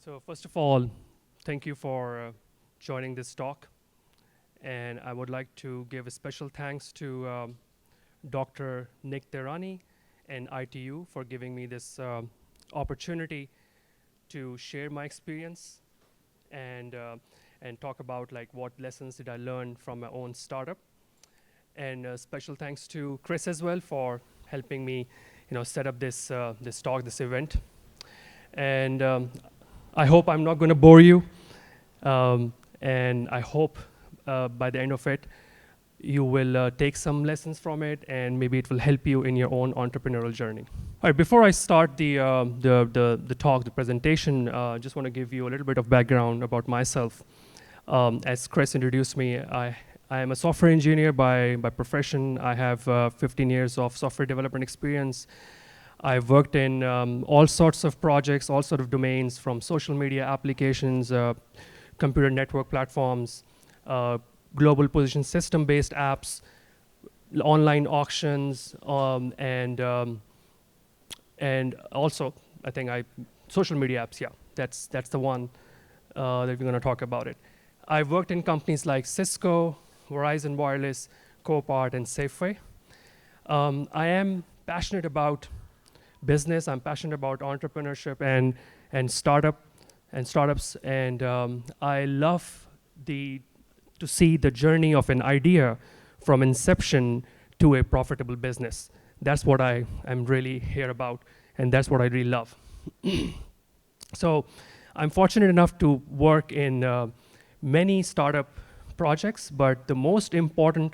So first of all, thank you for joining this talk. And I would like to give a special thanks to Dr. Nick Terani and ITU for giving me this opportunity to share my experience and talk about like what lessons did I learn from my own startup. And special thanks to Chris as well for helping me, set up this talk, this event. And I hope I'm not going to bore you. And I hope by the end of it, you will take some lessons from it, and maybe it will help you in your own entrepreneurial journey. All right, before I start the talk, the presentation, just want to give you a little bit of background about myself. As Chris introduced me, I am a software engineer by profession. I have 15 years of software development experience. I've worked in all sorts of projects, all sorts of domains, from social media applications, computer network platforms, global position system-based apps, online auctions, and also I think social media apps. Yeah, that's the one that we're going to talk about it. I've worked in companies like Cisco, Verizon Wireless, Copart, and Safeway. I am passionate about business. I'm passionate about entrepreneurship and startups, and I love to see the journey of an idea from inception to a profitable business. That's what I am really here about, and that's what I really love. So I'm fortunate enough to work in many startup projects, but the most important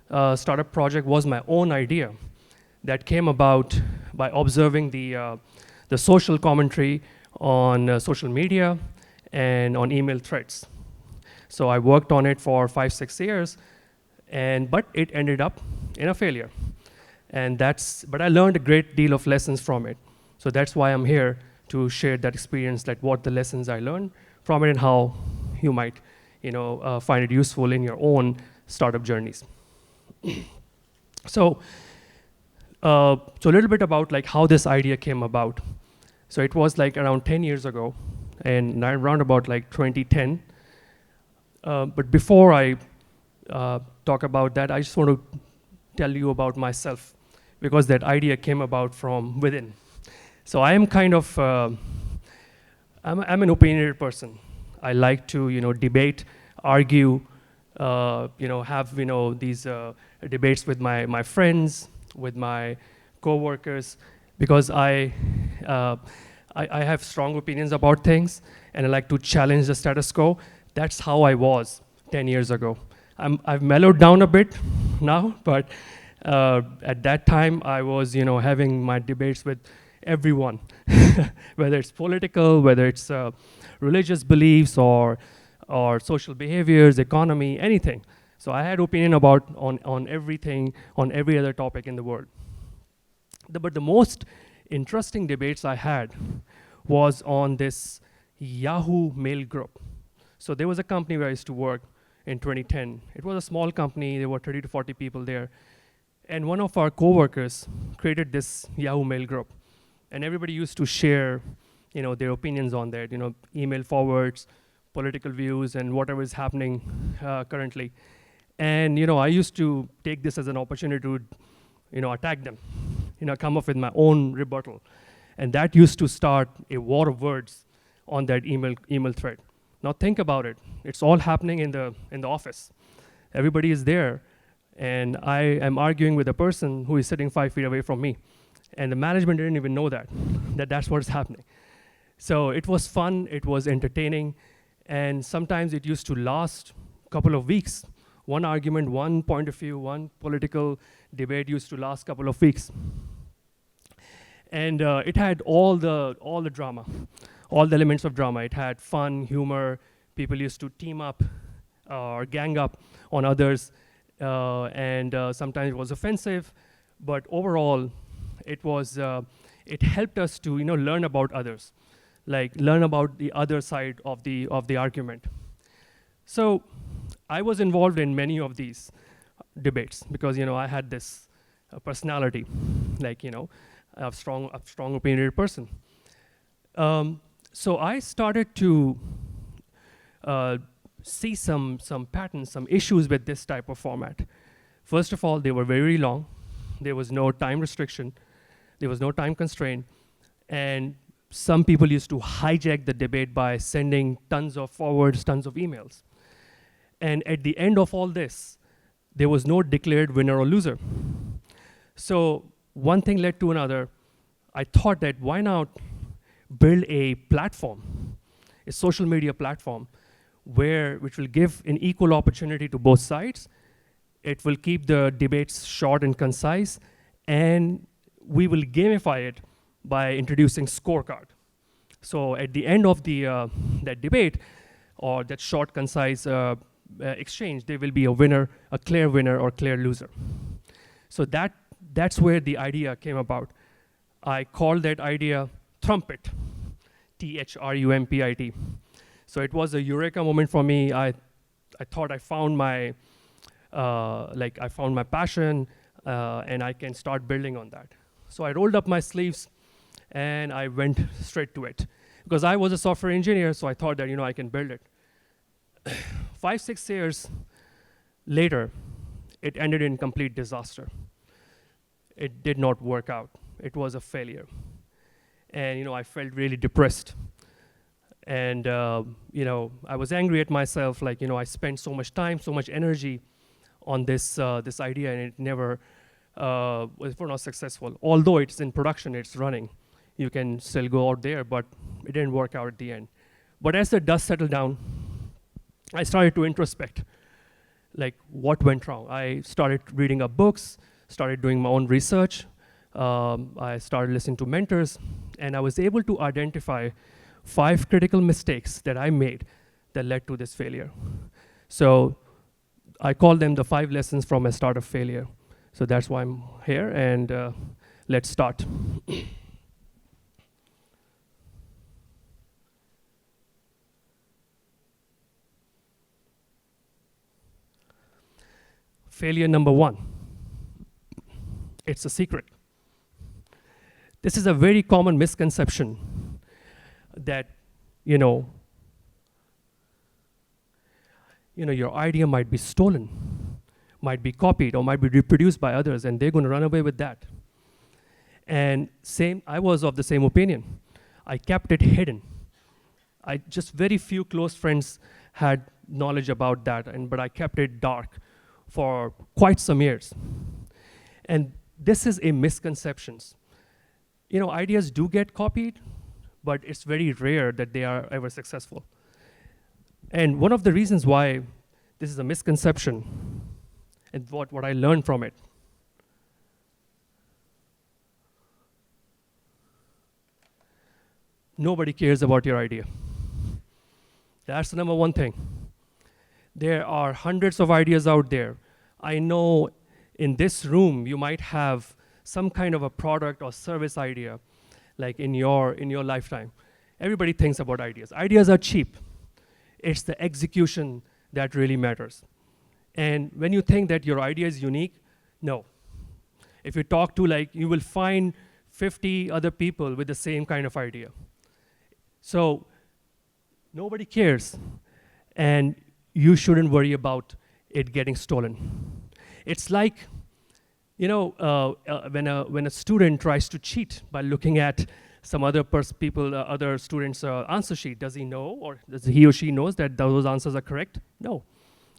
startup project was my own idea that came about by observing the social commentary on social media and on email threads. So I worked on it for 5-6 years, but it ended up in a failure. But I learned a great deal of lessons from it. So that's why I'm here to share that experience, like what the lessons I learned from it and how you might, find it useful in your own startup journeys. So a little bit about like how this idea came about. So it was like around 10 years ago, and around about like 2010. But before I talk about that, I just want to tell you about myself, because that idea came about from within. So I am kind of, I'm an opinionated person. I like to, debate, argue, have, these debates with my friends, with my coworkers, because I have strong opinions about things, and I like to challenge the status quo. That's how I was 10 years ago. I've mellowed down a bit now, but at that time I was, having my debates with everyone, whether it's political, whether it's religious beliefs or social behaviors, economy, anything. So I had opinion about on everything, on every other topic in the world. But the most interesting debates I had was on this Yahoo Mail group. So there was a company where I used to work in 2010. It was a small company. There were 30 to 40 people there. And one of our coworkers created this Yahoo Mail group. And everybody used to share, their opinions on that, email forwards, political views, and whatever is happening currently. And I used to take this as an opportunity to attack them, come up with my own rebuttal. And that used to start a war of words on that email thread. Now think about it. It's all happening in the office. Everybody is there, and I am arguing with a person who is sitting 5 feet away from me. And the management didn't even know that's what's happening. So it was fun, it was entertaining, and sometimes it used to last a couple of weeks. One argument, one point of view, one political debate used to last a couple of weeks. And it had all the drama, all the elements of drama. It had fun, humor. People used to team up or gang up on others, and sometimes it was offensive. But overall, it helped us to learn about others, like learn about the other side of the argument. So I was involved in many of these debates because I had this personality, like a strong opinionated person. So I started to uh, see some patterns, some issues with this type of format. First of all, they were very long. There was no time restriction. There was no time constraint. And some people used to hijack the debate by sending tons of forwards, tons of emails. And at the end of all this, there was no declared winner or loser. So one thing led to another. I thought that why not build a platform, a social media platform, which will give an equal opportunity to both sides. It will keep the debates short and concise, and we will gamify it by introducing scorecard. So at the end of that debate, or that short, concise exchange, there will be a winner, a clear winner or clear loser. So that's where the idea came about. I called that idea Trumpit, Trumpit. So it was a eureka moment for me. I thought I found my I found my passion, and I can start building on that. So I rolled up my sleeves and I went straight to it. Because I was a software engineer, so I thought that I can build it. 5, 6 years later, it ended in complete disaster. It did not work out. It was a failure. And I felt really depressed. And I was angry at myself, I spent so much time, so much energy on this idea, and it never was not successful. Although it's in production, it's running. You can still go out there, but it didn't work out at the end. But as the dust settled down, I started to introspect, what went wrong. I started reading up books, started doing my own research. I started listening to mentors, and I was able to identify 5 critical mistakes that I made that led to this failure. So I call them the 5 lessons from a startup failure. So that's why I'm here, and let's start. Failure number 1. It's a secret. This is a very common misconception that, your idea might be stolen, might be copied, or might be reproduced by others, and they're going to run away with that. And I was of the same opinion. I kept it hidden. Just very few close friends had knowledge about that, but I kept it dark for quite some years. And this is a misconception. Ideas do get copied, but it's very rare that they are ever successful. And one of the reasons why this is a misconception, and what I learned from it, nobody cares about your idea. That's the number 1 thing. There are hundreds of ideas out there. I know in this room you might have some kind of a product or service idea, in your lifetime. Everybody thinks about ideas. Ideas are cheap. It's the execution that really matters. And when you think that your idea is unique, no. If you talk to, you will find 50 other people with the same kind of idea. So nobody cares, and you shouldn't worry about it getting stolen. It's like, when a student tries to cheat by looking at some other other students' answer sheet, does he know, or does he or she knows that those answers are correct? No,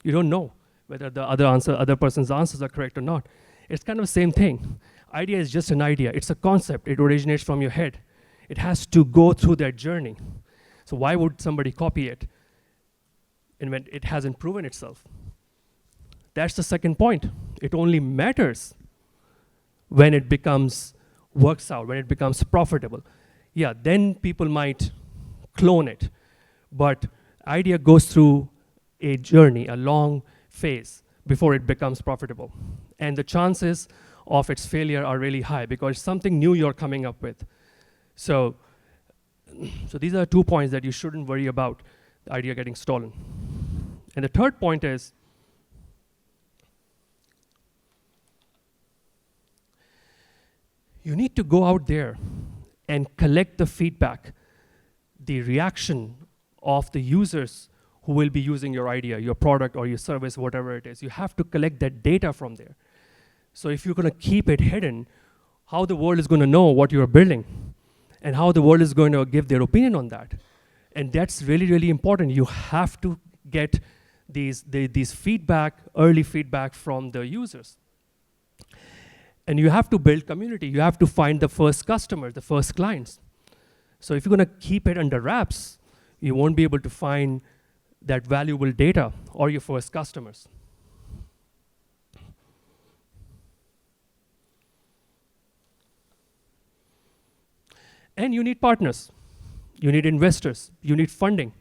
you don't know whether the other person's answers are correct or not. It's kind of the same thing. Idea is just an idea. It's a concept. It originates from your head. It has to go through that journey. So why would somebody copy it and when it hasn't proven itself? That's the second point. It only matters when it works out, when it becomes profitable. Yeah, then people might clone it. But idea goes through a journey, a long phase, before it becomes profitable. And the chances of its failure are really high because it's something new you're coming up with. So these are 2 points that you shouldn't worry about the idea getting stolen. And the third point is, you need to go out there and collect the feedback the reaction of the users who will be using your idea, your product or your service, whatever it is. You have to collect that data from there. So if you're gonna keep it hidden, how the world is gonna know what you're building and how the world is going to give their opinion on that. And that's really, really important. You have to get these feedback, early feedback from the users. And you have to build community. You have to find the first customers, the first clients. So if you're gonna keep it under wraps, you won't be able to find that valuable data or your first customers. And you need partners, you need investors, you need funding,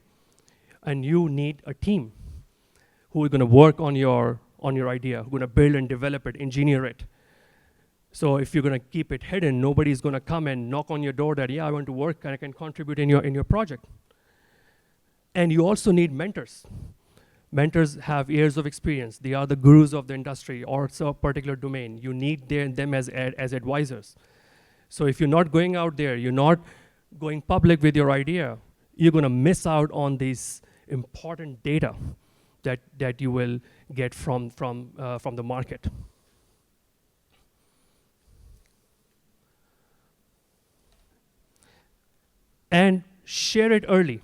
and you need a team who are gonna work on your idea, who are gonna build and develop it, engineer it. So if you're gonna keep it hidden, nobody's gonna come and knock on your door that, yeah, I want to work and I can contribute in your project. And you also need mentors. Mentors have years of experience. They are the gurus of the industry or a particular domain. You need them as advisors. So if you're not going out there, you're not going public with your idea, you're gonna miss out on this important data that you will get from the market. And share it early.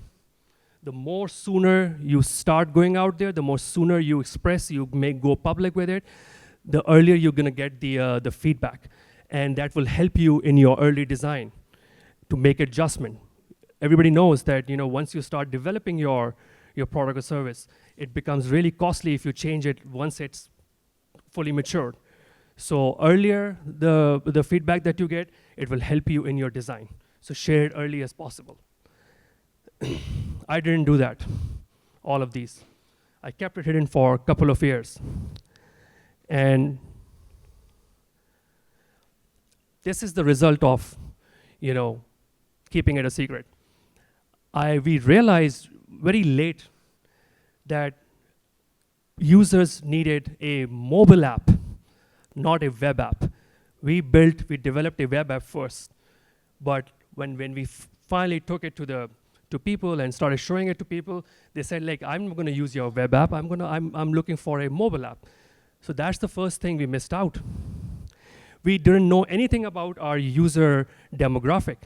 The more sooner you start going out there, the more sooner you express, you may go public with it, the earlier you're gonna get the feedback. And that will help you in your early design to make adjustment. Everybody knows that once you start developing your product or service, it becomes really costly if you change it once it's fully matured. So earlier, the feedback that you get, it will help you in your design. So share it early as possible. I didn't do that, all of these. I kept it hidden for a couple of years. And this is the result of, keeping it a secret. We realized very late that users needed a mobile app, not a web app. We developed a web app first, but when we finally took it to people and started showing it to people, they said, like, I'm gonna use your web app, I'm looking for a mobile app. So that's the first thing we missed out. We didn't know anything about our user demographic.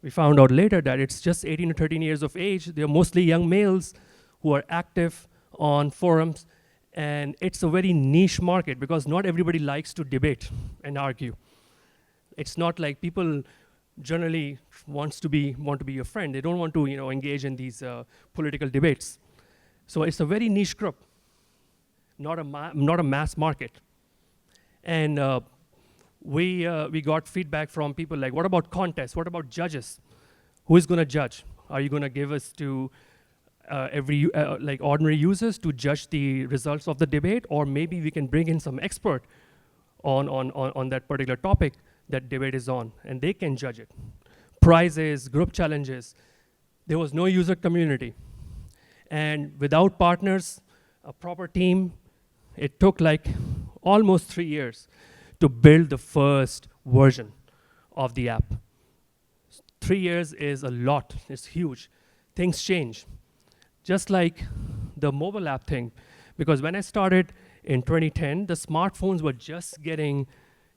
We found out later that it's just 18 to 13 years of age. They're mostly young males who are active on forums, and it's a very niche market because not everybody likes to debate and argue. It's not like people generally want to be your friend. They don't want to engage in these political debates. So it's a very niche group, not a mass market. And we got feedback from people like, what about contests? What about judges? Who is going to judge? Are you going to give us to like ordinary users to judge the results of the debate? Or maybe we can bring in some expert on that particular topic that debate is on, and they can judge it. Prizes, group challenges. There was no user community. And without partners, a proper team, it took like almost 3 years to build the first version of the app. 3 years is a lot, it's huge. Things change. Just like the mobile app thing, because when I started in 2010, the smartphones were just getting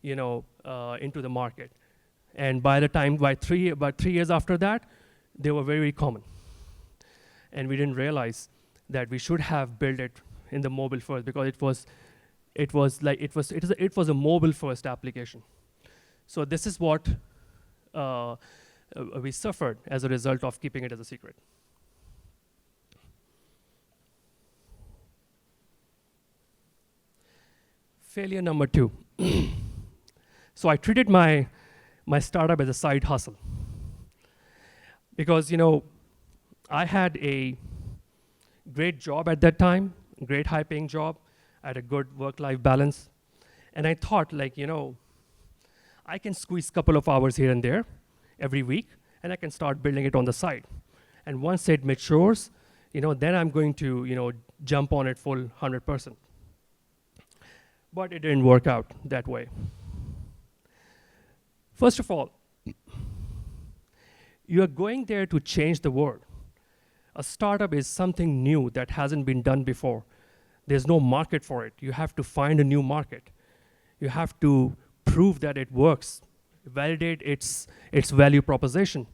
into the market. And by 3 years after that, they were very, very common. And we didn't realize that we should have built it in the mobile first, because it was a mobile first application. So this is what we suffered as a result of keeping it as a secret. Failure number 2. So I treated my startup as a side hustle. Because I had a great job at that time, great high paying job. I had a good work-life balance. And I thought, I can squeeze a couple of hours here and there every week, and I can start building it on the side. And once it matures, then I'm going to jump on it full 100%. But it didn't work out that way. First of all, You are going there to change the world. A startup is something new that hasn't been done before. There's no market for it. You have to find a new market. You have to prove that it works, validate its value proposition.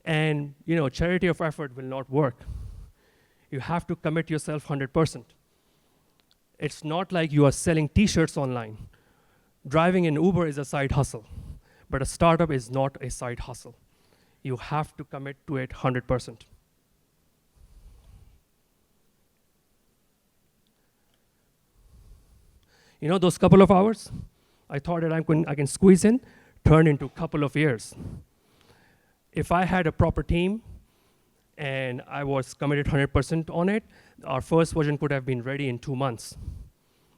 And charity of effort will not work. You have to commit yourself 100%. It's not like you are selling t-shirts online. Driving an Uber is a side hustle, but a startup is not a side hustle. You have to commit to it 100%. Those couple of hours, I thought that I can squeeze in, turn into a couple of years. If I had a proper team and I was committed 100% on it, our first version could have been ready in 2 months.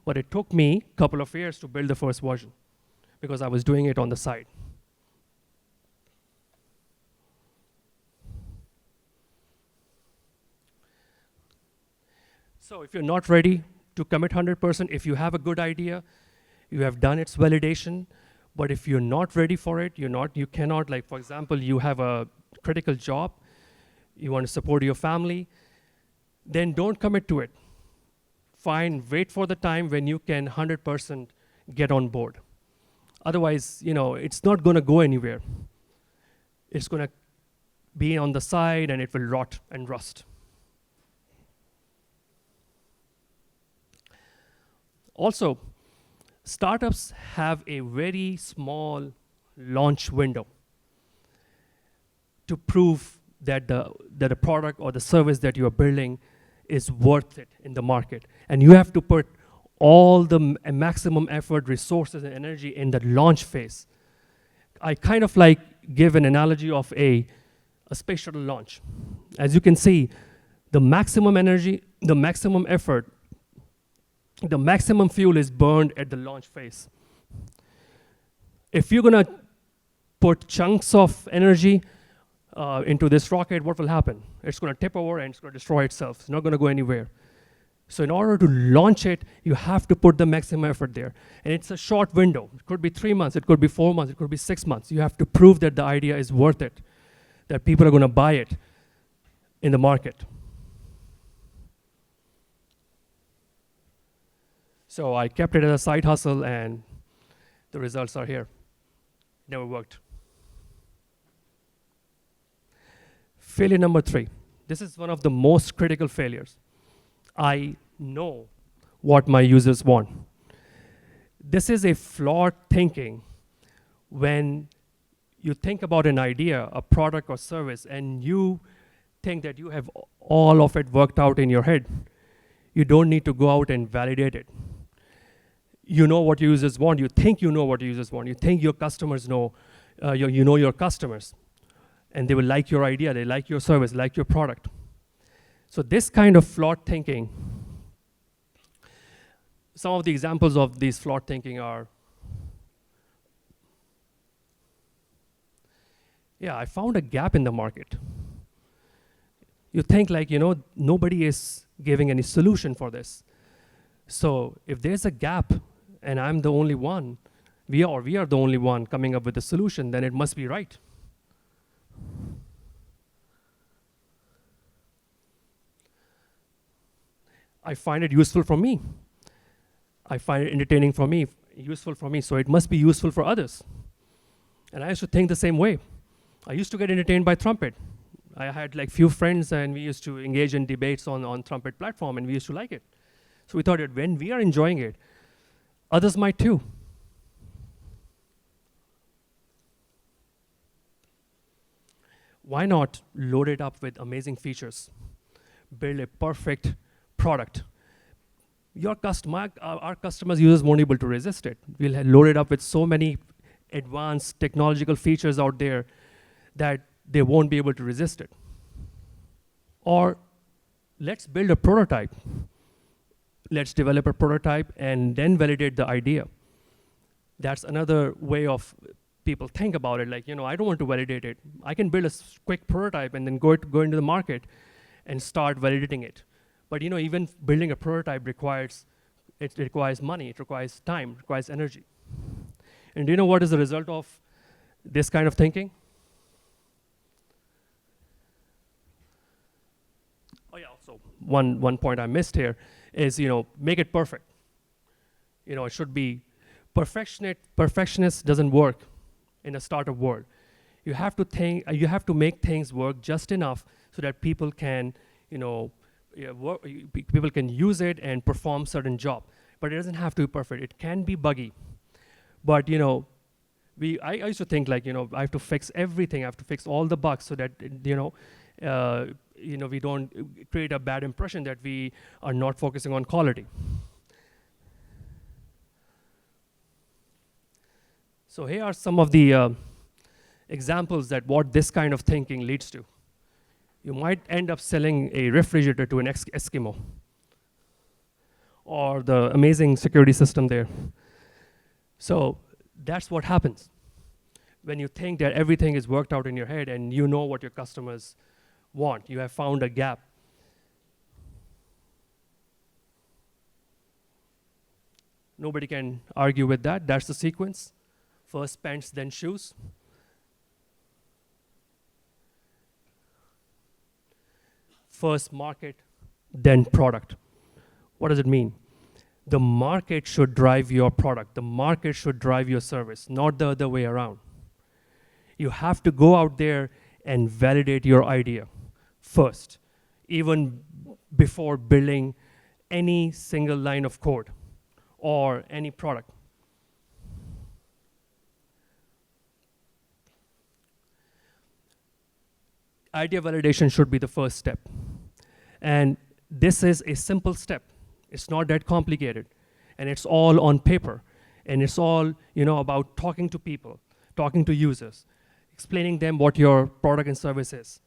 But it took me a couple of years to build the first version because I was doing it on the side. So if you're not ready to commit 100%, if you have a good idea, you have done its validation, but if you're not ready for it, you cannot, like, for example, you have a critical job, you want to support your family, then don't commit to it. Wait for the time when you can 100% get on board. Otherwise, it's not going to go anywhere. It's going to be on the side and it will rot and rust. Also, startups have a very small launch window to prove that the product or the service that you are building is worth it in the market. And you have to put all the maximum effort, resources, and energy in the launch phase. I kind of like give an analogy of a space shuttle launch. As you can see, the maximum energy, the maximum effort, the maximum fuel is burned at the launch phase. If you're going to put chunks of energy into this rocket, what will happen? It's going to tip over and it's going to destroy itself. It's not going to go anywhere. So in order to launch it, you have to put the maximum effort there. And it's a short window. It could be 3 months, it could be 4 months, it could be 6 months. You have to prove that the idea is worth it, that people are going to buy it in the market. So I kept it as a side hustle, and the results are here. Never worked. Failure number 3. This is one of the most critical failures. I know what my users want. This is a flawed thinking when you think about an idea, a product or service, and you think that you have all of it worked out in your head. You don't need to go out and validate it. You know what your users want. You think you know what your users want. You think your customers know, you know your customers. And they will like your idea, they like your service, like your product. So this kind of flawed thinking, some of the examples of these flawed thinking are, I found a gap in the market. You think like, nobody is giving any solution for this. So if there's a gap and I'm the only one, we are the only one coming up with a solution, then it must be right. I find it useful for me. I find it entertaining for me, useful for me, so it must be useful for others. And I used to think the same way. I used to get entertained by Trumpet. I had like few friends and we used to engage in debates on Trumpet platform and we used to like it. So we thought that when we are enjoying it, others might too. Why not load it up with amazing features? Build a perfect product. Our customers, users won't be able to resist it. We'll load it up with so many advanced technological features out there that they won't be able to resist it. Or let's build a prototype. Let's develop a prototype and then validate the idea. That's another way of people think about it. Like, I don't want to validate it. I can build a quick prototype and then go into the market and start validating it. But even building a prototype requires money, it requires time, it requires energy. And do you know what is the result of this kind of thinking? Oh yeah, also one point I missed here is, make it perfect. It should be perfectionist doesn't work in a startup world. You have to make things work just enough so that people can, you know, people can use it and perform certain job. But it doesn't have to be perfect. It can be buggy. But I used to think like, I have to fix everything. I have to fix all the bugs so that we don't create a bad impression that we are not focusing on quality. So here are some of the examples that what this kind of thinking leads to. You might end up selling a refrigerator to an Eskimo, or the amazing security system there. So that's what happens when you think that everything is worked out in your head and you know what your customers want. You have found a gap. Nobody can argue with that. That's the sequence. First pants, then shoes. First market, then product. What does it mean? The market should drive your product. The market should drive your service, not the other way around. You have to go out there and validate your idea first, even before building any single line of code or any product. Idea validation should be the first step. And this is a simple step. It's not that complicated. And it's all on paper. And it's all about talking to people, talking to users, explaining them what your product and service is,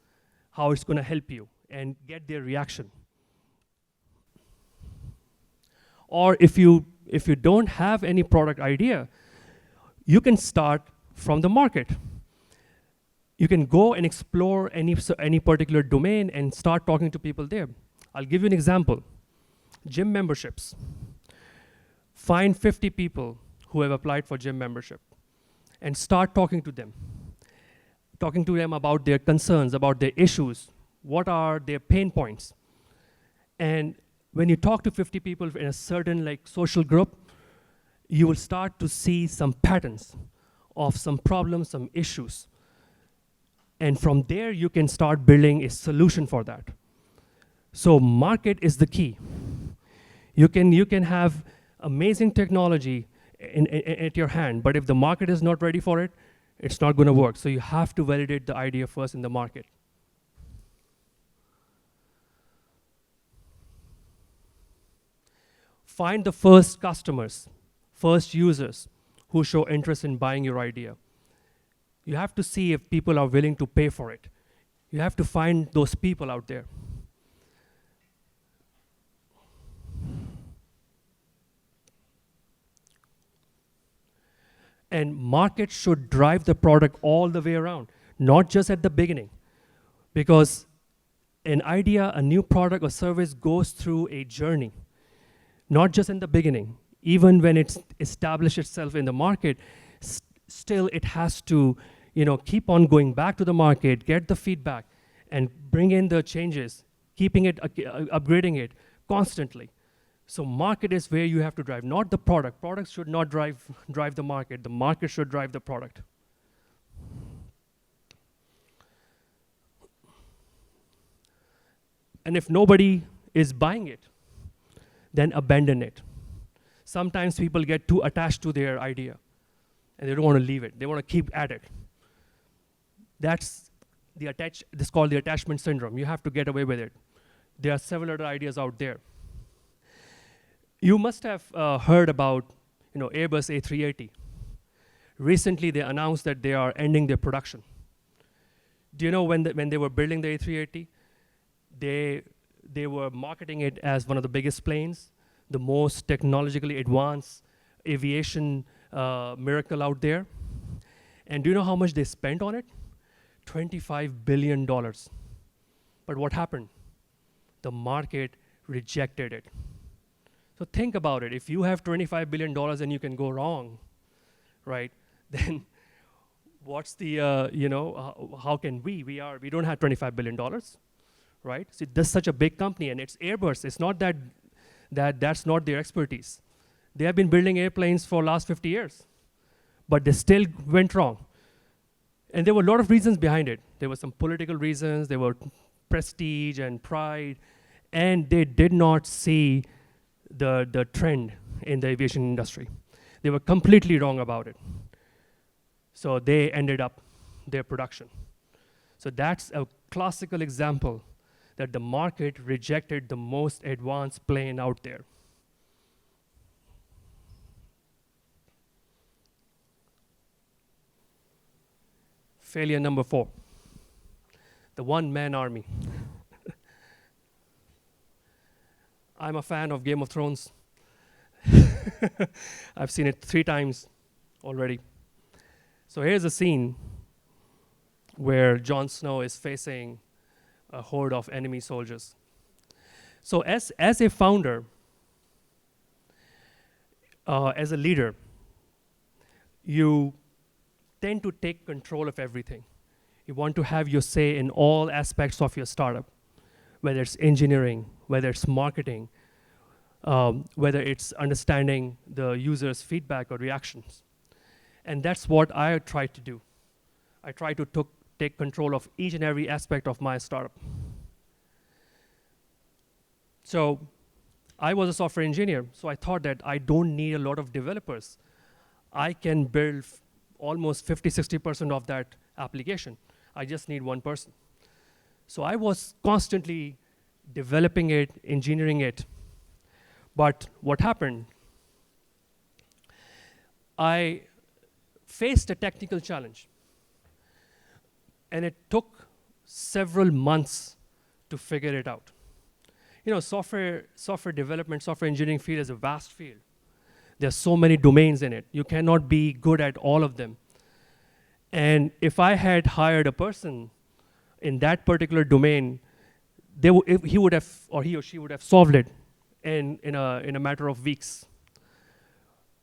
how it's going to help you, and get their reaction. Or if you don't have any product idea, you can start from the market. You can go and explore any particular domain and start talking to people there. I'll give you an example. Gym memberships. Find 50 people who have applied for gym membership and start talking to them. Talking to them about their concerns, about their issues, what are their pain points. And when you talk to 50 people in a certain social group, you will start to see some patterns of some problems, some issues. And from there, you can start building a solution for that. So market is the key. You can have amazing technology at your hand, but if the market is not ready for it, it's not going to work. So you have to validate the idea first in the market. Find the first customers, first users who show interest in buying your idea. You have to see if people are willing to pay for it. You have to find those people out there. And market should drive the product all the way around, not just at the beginning. Because an idea, a new product or service goes through a journey, not just in the beginning. Even when it's established itself in the market, still it has to keep on going back to the market, get the feedback, and bring in the changes, keeping it, upgrading it constantly. So market is where you have to drive, not the product. Products should not drive the market. The market should drive the product. And if nobody is buying it, then abandon it. Sometimes people get too attached to their idea, and they don't want to leave it. They want to keep at it. That's this is called the attachment syndrome. You have to get away with it. There are several other ideas out there. You must have heard about Airbus A380. Recently, they announced that they are ending their production. Do you know when they were building the A380, they were marketing it as one of the biggest planes, the most technologically advanced aviation miracle out there. And do you know how much they spent on it? $25 billion. But what happened? The market rejected it. So think about it. If you have $25 billion and you can go wrong, right? Then what's the, how can we? We don't have $25 billion, right? See, this is such a big company, and it's Airbus. It's not that's not their expertise. They have been building airplanes for last 50 years, but they still went wrong. And there were a lot of reasons behind it. There were some political reasons, there were prestige and pride, and they did not see the trend in the aviation industry. They were completely wrong about it. So they ended up their production. So that's a classical example that the market rejected the most advanced plane out there. Failure number 4, the one-man army. I'm a fan of Game of Thrones. I've seen it 3 times already. So here's a scene where Jon Snow is facing a horde of enemy soldiers. So as a founder, as a leader, you tend to take control of everything. You want to have your say in all aspects of your startup, whether it's engineering, whether it's marketing, whether it's understanding the user's feedback or reactions. And that's what I try to do. I try to take control of each and every aspect of my startup. So I was a software engineer, so I thought that I don't need a lot of developers. I can build almost 50, 60% of that application. I just need one person. So I was constantly developing it, engineering it. But what happened? I faced a technical challenge. And it took several months to figure it out. You know, software development, software engineering field is a vast field. There's so many domains in it. You cannot be good at all of them. And if I had hired a person in that particular domain, he would have, or he or she would have solved it in a matter of weeks.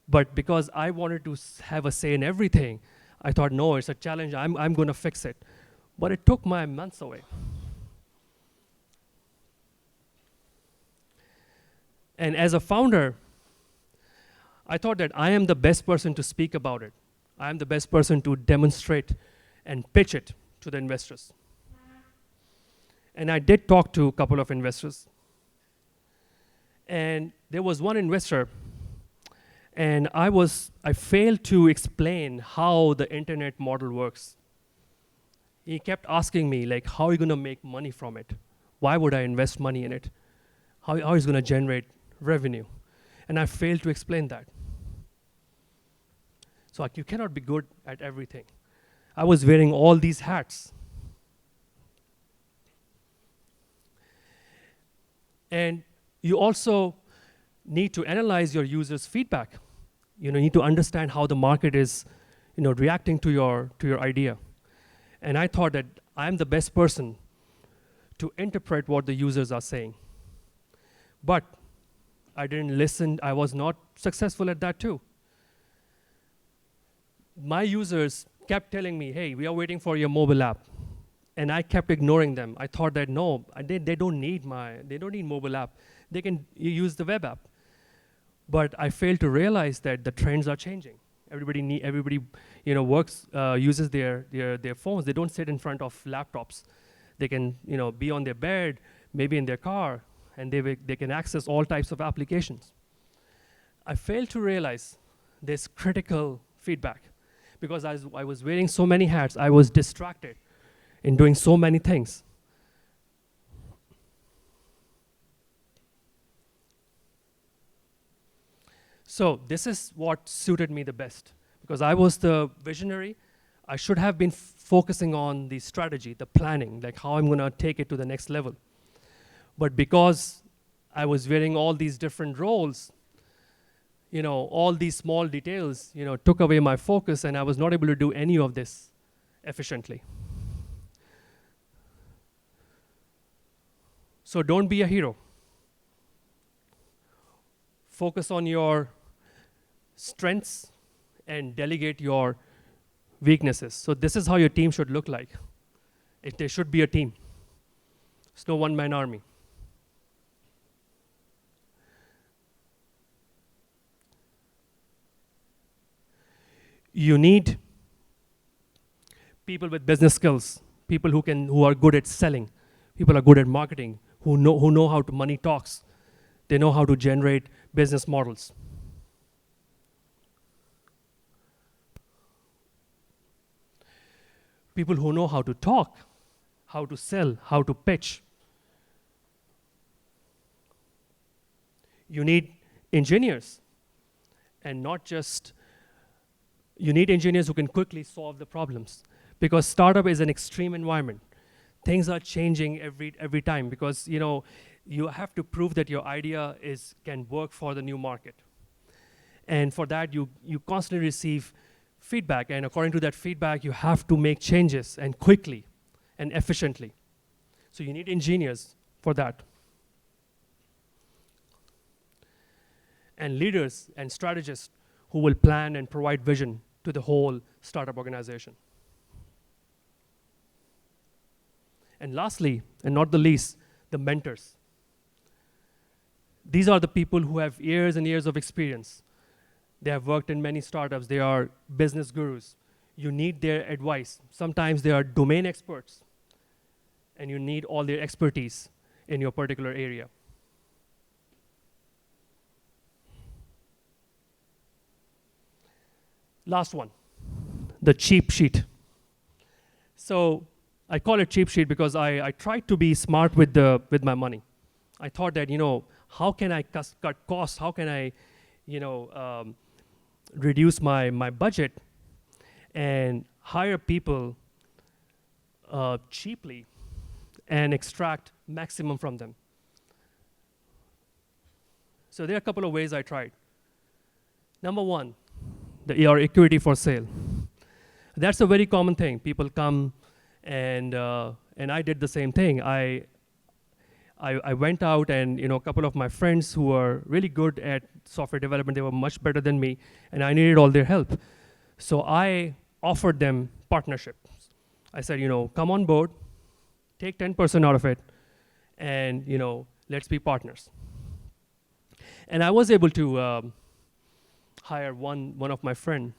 But because I wanted to have a say in everything, I thought, no, it's a challenge, I'm going to fix it. But it took my months away. And as a founder, I thought that I am the best person to speak about it. I am the best person to demonstrate and pitch it to the investors. And I did talk to a couple of investors. And there was one investor, and I failed to explain how the internet model works. He kept asking me, like, how are you going to make money from it? Why would I invest money in it? How is it going to generate revenue? And I failed to explain that. So like, you cannot be good at everything. I was wearing all these hats. And you also need to analyze your users' feedback. You need to understand how the market is, reacting to your idea. And I thought that I'm the best person to interpret what the users are saying. But I didn't listen. I was not successful at that too. My users kept telling me, hey, we are waiting for your mobile app. And I kept ignoring them. I thought that no, they don't need mobile app. They can use the web app. But I failed to realize that the trends are changing. Everybody uses their phones. They don't sit in front of laptops. They can be on their bed, maybe in their car, and they can access all types of applications. I failed to realize this critical feedback because I was wearing so many hats. I was distracted in doing so many things. So this is what suited me the best. Because I was the visionary, I should have been focusing on the strategy, the planning, like how I'm going to take it to the next level. But because I was wearing all these different roles, all these small details, took away my focus, and I was not able to do any of this efficiently. So don't be a hero. Focus on your strengths and delegate your weaknesses. So this is how your team should look like. There should be a team. It's no one-man army. You need people with business skills, people who are good at selling, people are good at marketing, who know how to money talks. They know how to generate business models. People who know how to talk, how to sell, how to pitch. You need engineers, and not just, you need engineers who can quickly solve the problems, because startup is an extreme environment. Things are changing every time, because you have to prove that your idea can work for the new market. And for that, you constantly receive feedback, and according to that feedback, you have to make changes, and quickly and efficiently. So you need engineers for that. And leaders and strategists who will plan and provide vision to the whole startup organization. And lastly, and not the least, the mentors. These are the people who have years and years of experience. They have worked in many startups. They are business gurus. You need their advice. Sometimes they are domain experts, and you need all their expertise in your particular area. Last one, the cheap sheet. So I call it cheap sheet because I tried to be smart with my money. I thought that, how can I cut costs? How can I, reduce my budget and hire people cheaply and extract maximum from them? So there are a couple of ways I tried. Number one, your equity for sale. That's a very common thing. People come, and I did the same thing. I went out, and a couple of my friends who were really good at software development, they were much better than me, and I needed all their help. So I offered them partnerships. I said, come on board, take 10% out of it, and let's be partners. And I was able to hire one of my friend,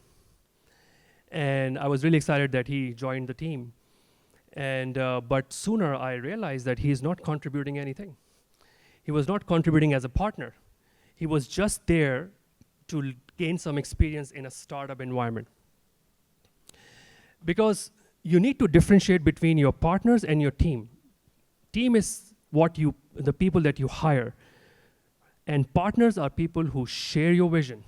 and I was really excited that he joined the team. And but sooner I realized that he's not contributing anything. He was not contributing as a partner. He was just there to gain some experience in a startup environment. Because you need to differentiate between your partners and your team. Team is the people that you hire. And partners are people who share your vision,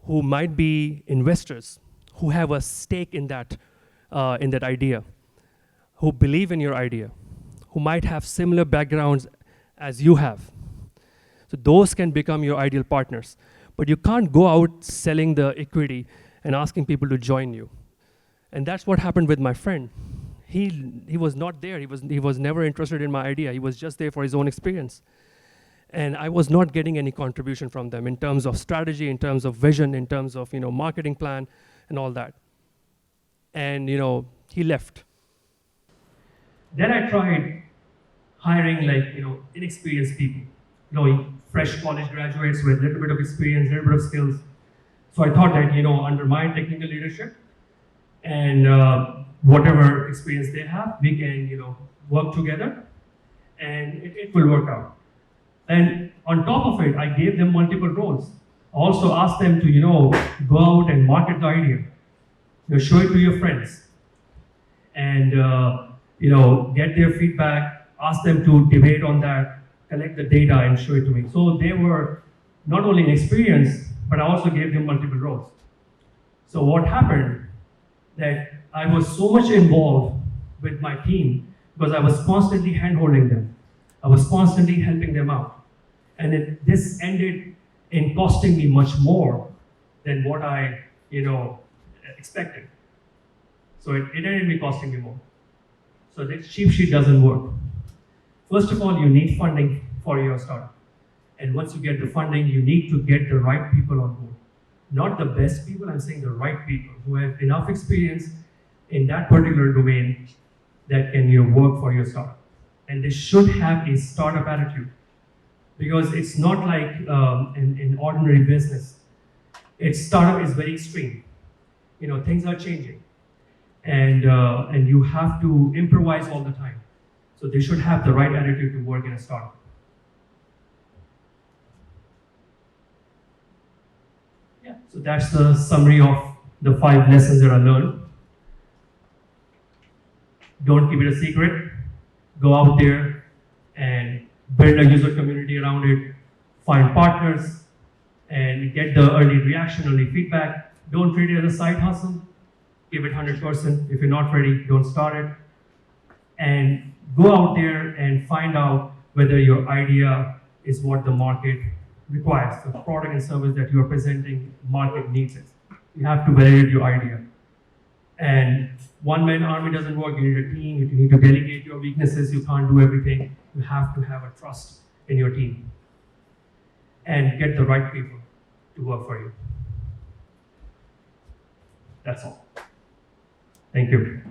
who might be investors, who have a stake in that idea, who believe in your idea, who might have similar backgrounds as you have. So those can become your ideal partners. But you can't go out selling the equity and asking people to join you. And that's what happened with my friend. He was not there. He was never interested in my idea. He was just there for his own experience. And I was not getting any contribution from them in terms of strategy, in terms of vision, in terms of marketing plan, and all that. And he left. Then I tried hiring inexperienced people, fresh college graduates with a little bit of experience, a little bit of skills. So I thought that under my technical leadership and whatever experience they have, we can work together, and it will work out. And on top of it, I gave them multiple roles. I also asked them to, go out and market the idea. Show it to your friends. And, get their feedback, ask them to debate on that, collect the data, and show it to me. So they were not only inexperienced, but I also gave them multiple roles. So what happened, that I was so much involved with my team because I was constantly hand-holding them. I was constantly helping them out. And this ended in costing me much more than what I, expected. So it ended me costing me more. So this cheap sheet doesn't work. First of all, you need funding for your startup. And once you get the funding, you need to get the right people on board. Not the best people, I'm saying the right people who have enough experience in that particular domain that can work for your startup. and they should have a startup attitude, because it's not like in ordinary business. Its startup is very extreme. Things are changing, and you have to improvise all the time. So they should have the right attitude to work in a startup. Yeah. So that's the summary of the 5 lessons that I learned. Don't keep it a secret. Go out there and build a user community around it. Find partners and get the early reaction, early feedback. Don't treat it as a side hustle. Give it 100%. If you're not ready, don't start it. And go out there and find out whether your idea is what the market requires. The product and service that you are presenting, market needs it. You have to validate your idea. And one-man army doesn't work. You need a team. You need to delegate your weaknesses. You can't do everything. You have to have a trust in your team and get the right people to work for you. That's all. Thank you.